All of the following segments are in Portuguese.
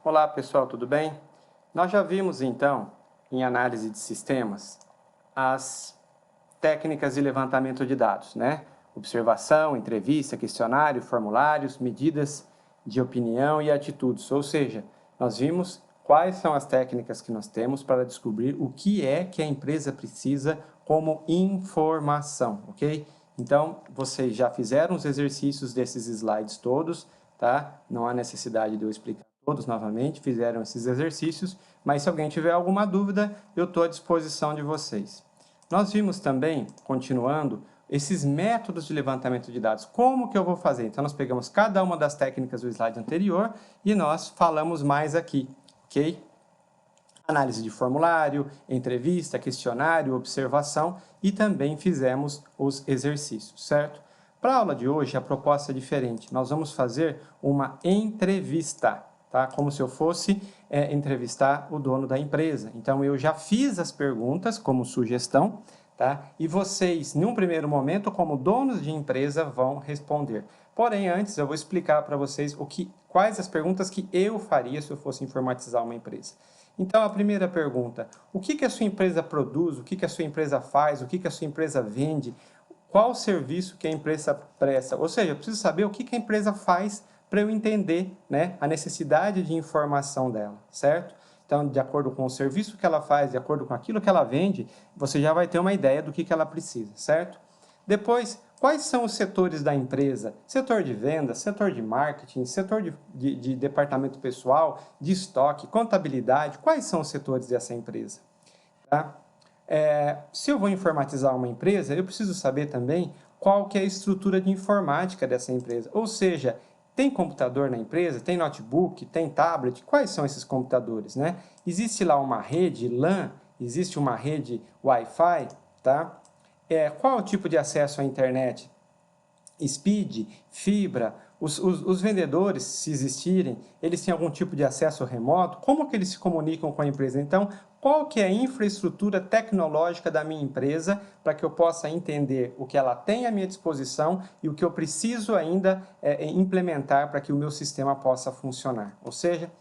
Olá pessoal, tudo bem? Nós já vimos então, em análise de sistemas, as técnicas de levantamento de dados, né? Observação, entrevista, questionário, formulários, medidas de opinião e atitudes. Ou seja, nós vimos quais são as técnicas que nós temos para descobrir o que é que a empresa precisa como informação, ok? Então, vocês já fizeram os exercícios desses slides todos, tá? Não há necessidade de eu explicar todos novamente, fizeram esses exercícios, mas se alguém tiver alguma dúvida, eu estou à disposição de vocês. Nós vimos também, continuando, esses métodos de levantamento de dados. Como que eu vou fazer? Então, nós pegamos cada uma das técnicas do slide anterior e nós falamos mais aqui, ok? Análise de formulário, entrevista, questionário, observação e também fizemos os exercícios, certo? Para a aula de hoje, a proposta é diferente. Nós vamos fazer uma entrevista, tá? Como se eu fosse entrevistar o dono da empresa. Então, eu já fiz as perguntas como sugestão, tá? E vocês, num primeiro momento, como donos de empresa, vão responder. Porém, antes eu vou explicar para vocês quais as perguntas que eu faria se eu fosse informatizar uma empresa. Então, a primeira pergunta, o que a sua empresa produz, o que a sua empresa faz, o que a sua empresa vende, qual o serviço que a empresa presta? Ou seja, eu preciso saber o que a empresa faz para eu entender, né, a necessidade de informação dela, certo? Então, de acordo com o serviço que ela faz, de acordo com aquilo que ela vende, você já vai ter uma ideia do que ela precisa, certo? Depois, quais são os setores da empresa? Setor de vendas, setor de marketing, setor de departamento pessoal, de estoque, contabilidade, quais são os setores dessa empresa? Tá? Se eu vou informatizar uma empresa, eu preciso saber também qual que é a estrutura de informática dessa empresa. Ou seja, tem computador na empresa, tem notebook, tem tablet, quais são esses computadores, né? Existe lá uma rede LAN, existe uma rede Wi-Fi, tá? Qual é o tipo de acesso à internet? Speed, fibra, os vendedores, se existirem, eles têm algum tipo de acesso remoto? Como que eles se comunicam com a empresa? Então, qual que é a infraestrutura tecnológica da minha empresa para que eu possa entender o que ela tem à minha disposição e o que eu preciso ainda implementar para que o meu sistema possa funcionar? Ou seja,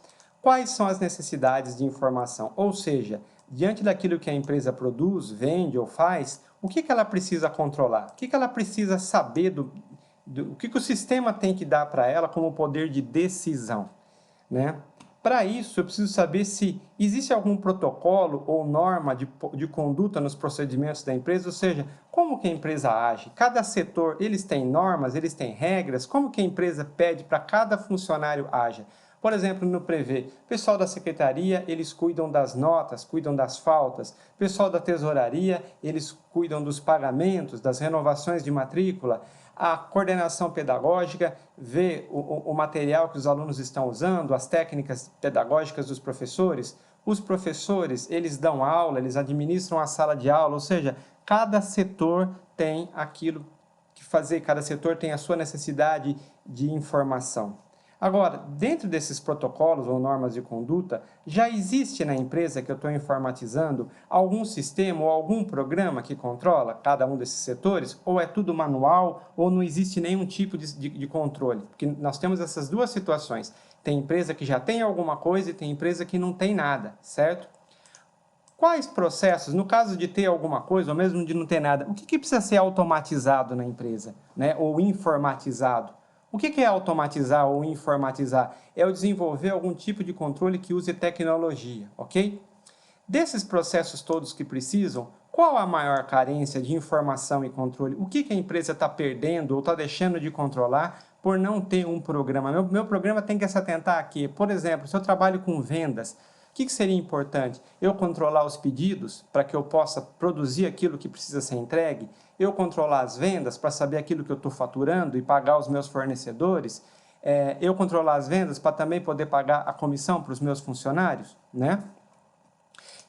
quais são as necessidades de informação? Ou seja, diante daquilo que a empresa produz, vende ou faz, o que ela precisa controlar? O que ela precisa saber o que o sistema tem que dar para ela como poder de decisão, né? Para isso, eu preciso saber se existe algum protocolo ou norma de conduta nos procedimentos da empresa, ou seja, como que a empresa age. Cada setor, eles têm normas, eles têm regras, como que a empresa pede para cada funcionário haja. Por exemplo, no Prevê, o pessoal da secretaria, eles cuidam das notas, cuidam das faltas. O pessoal da tesouraria, eles cuidam dos pagamentos, das renovações de matrícula. A coordenação pedagógica vê o material que os alunos estão usando, as técnicas pedagógicas dos professores. Os professores, eles dão aula, eles administram a sala de aula, ou seja, cada setor tem aquilo que fazer, cada setor tem a sua necessidade de informação. Agora, dentro desses protocolos ou normas de conduta, já existe na empresa que eu estou informatizando algum sistema ou algum programa que controla cada um desses setores? Ou é tudo manual ou não existe nenhum tipo de controle? Porque nós temos essas duas situações. Tem empresa que já tem alguma coisa e tem empresa que não tem nada, certo? Quais processos, no caso de ter alguma coisa ou mesmo de não ter nada, o que precisa ser automatizado na empresa, né? Ou informatizado? O que é automatizar ou informatizar? É eu desenvolver algum tipo de controle que use tecnologia, ok? Desses processos todos que precisam, qual a maior carência de informação e controle? O que a empresa está perdendo ou está deixando de controlar por não ter um programa? Meu programa tem que se atentar aqui. Por exemplo, se eu trabalho com vendas, o que seria importante? Eu controlar os pedidos para que eu possa produzir aquilo que precisa ser entregue? Eu controlar as vendas para saber aquilo que eu estou faturando e pagar os meus fornecedores? Eu controlar as vendas para também poder pagar a comissão para os meus funcionários, né?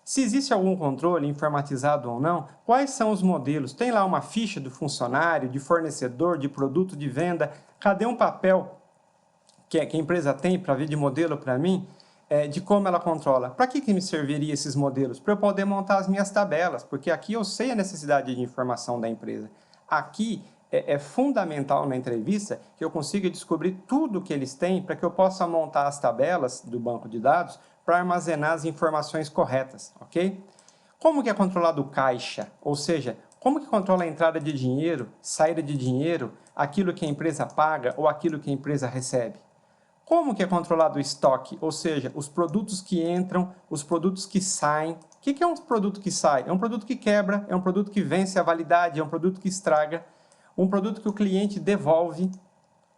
Se existe algum controle, informatizado ou não, quais são os modelos? Tem lá uma ficha do funcionário, de fornecedor, de produto, de venda? Cadê um papel que a empresa tem para vir de modelo para mim? De como ela controla. Para que me serviria esses modelos? Para eu poder montar as minhas tabelas, porque aqui eu sei a necessidade de informação da empresa. Aqui é fundamental na entrevista que eu consiga descobrir tudo que eles têm para que eu possa montar as tabelas do banco de dados para armazenar as informações corretas, ok? Como que é controlado o caixa? Ou seja, como que controla a entrada de dinheiro, saída de dinheiro, aquilo que a empresa paga ou aquilo que a empresa recebe? Como que é controlado o estoque? Ou seja, os produtos que entram, os produtos que saem. O que é um produto que sai? É um produto que quebra, é um produto que vence a validade, é um produto que estraga, um produto que o cliente devolve.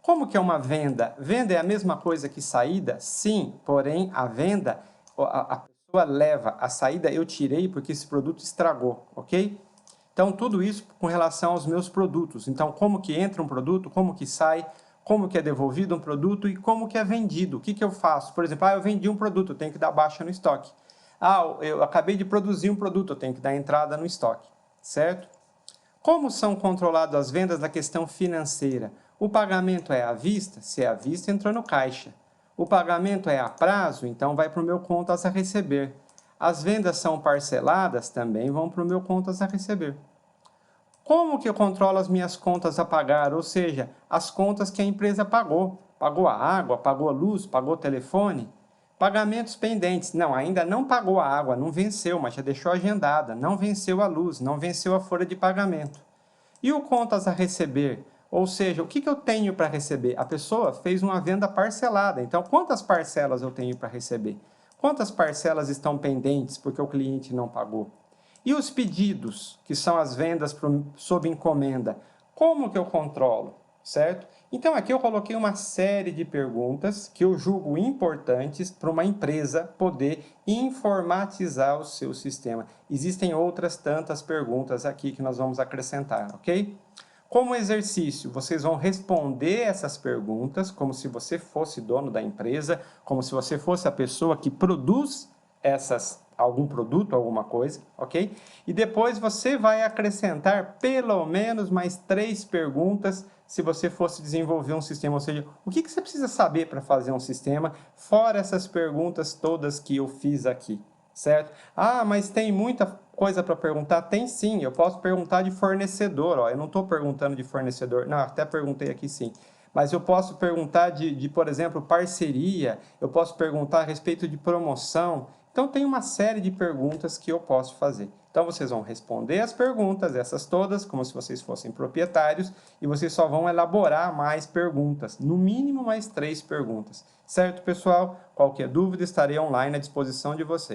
Como que é uma venda? Venda é a mesma coisa que saída? Sim, porém a venda, a pessoa leva, a saída eu tirei porque esse produto estragou, ok? Então tudo isso com relação aos meus produtos. Então como que entra um produto, como que sai, como que é devolvido um produto e como que é vendido. O que eu faço? Por exemplo, eu vendi um produto, eu tenho que dar baixa no estoque. Eu acabei de produzir um produto, eu tenho que dar entrada no estoque, certo? Como são controladas as vendas na questão financeira? O pagamento é à vista? Se é à vista, entrou no caixa. O pagamento é a prazo? Então vai para o meu contas a receber. As vendas são parceladas? Também vão para o meu contas a receber. Como que eu controlo as minhas contas a pagar? Ou seja, as contas que a empresa pagou. Pagou a água, pagou a luz, pagou o telefone. Pagamentos pendentes. Não, ainda não pagou a água, não venceu, mas já deixou agendada. Não venceu a luz, não venceu a folha de pagamento. E o contas a receber? Ou seja, o que eu tenho para receber? A pessoa fez uma venda parcelada. Então, quantas parcelas eu tenho para receber? Quantas parcelas estão pendentes porque o cliente não pagou? E os pedidos, que são as vendas sob encomenda, como que eu controlo, certo? Então aqui eu coloquei uma série de perguntas que eu julgo importantes para uma empresa poder informatizar o seu sistema. Existem outras tantas perguntas aqui que nós vamos acrescentar, ok? Como exercício, vocês vão responder essas perguntas como se você fosse dono da empresa, como se você fosse a pessoa que produz algum produto, alguma coisa, ok? E depois você vai acrescentar pelo menos mais 3 perguntas se você fosse desenvolver um sistema, ou seja, o que você precisa saber para fazer um sistema, fora essas perguntas todas que eu fiz aqui, certo? Mas tem muita coisa para perguntar? Tem sim, eu posso perguntar de fornecedor, ó, eu não estou perguntando de fornecedor, não, até perguntei aqui sim. Mas eu posso perguntar por exemplo, parceria, eu posso perguntar a respeito de promoção. Então, tem uma série de perguntas que eu posso fazer. Então, vocês vão responder as perguntas, essas todas, como se vocês fossem proprietários, e vocês só vão elaborar mais perguntas, no mínimo mais 3 perguntas. Certo, pessoal? Qualquer dúvida, estarei online à disposição de vocês.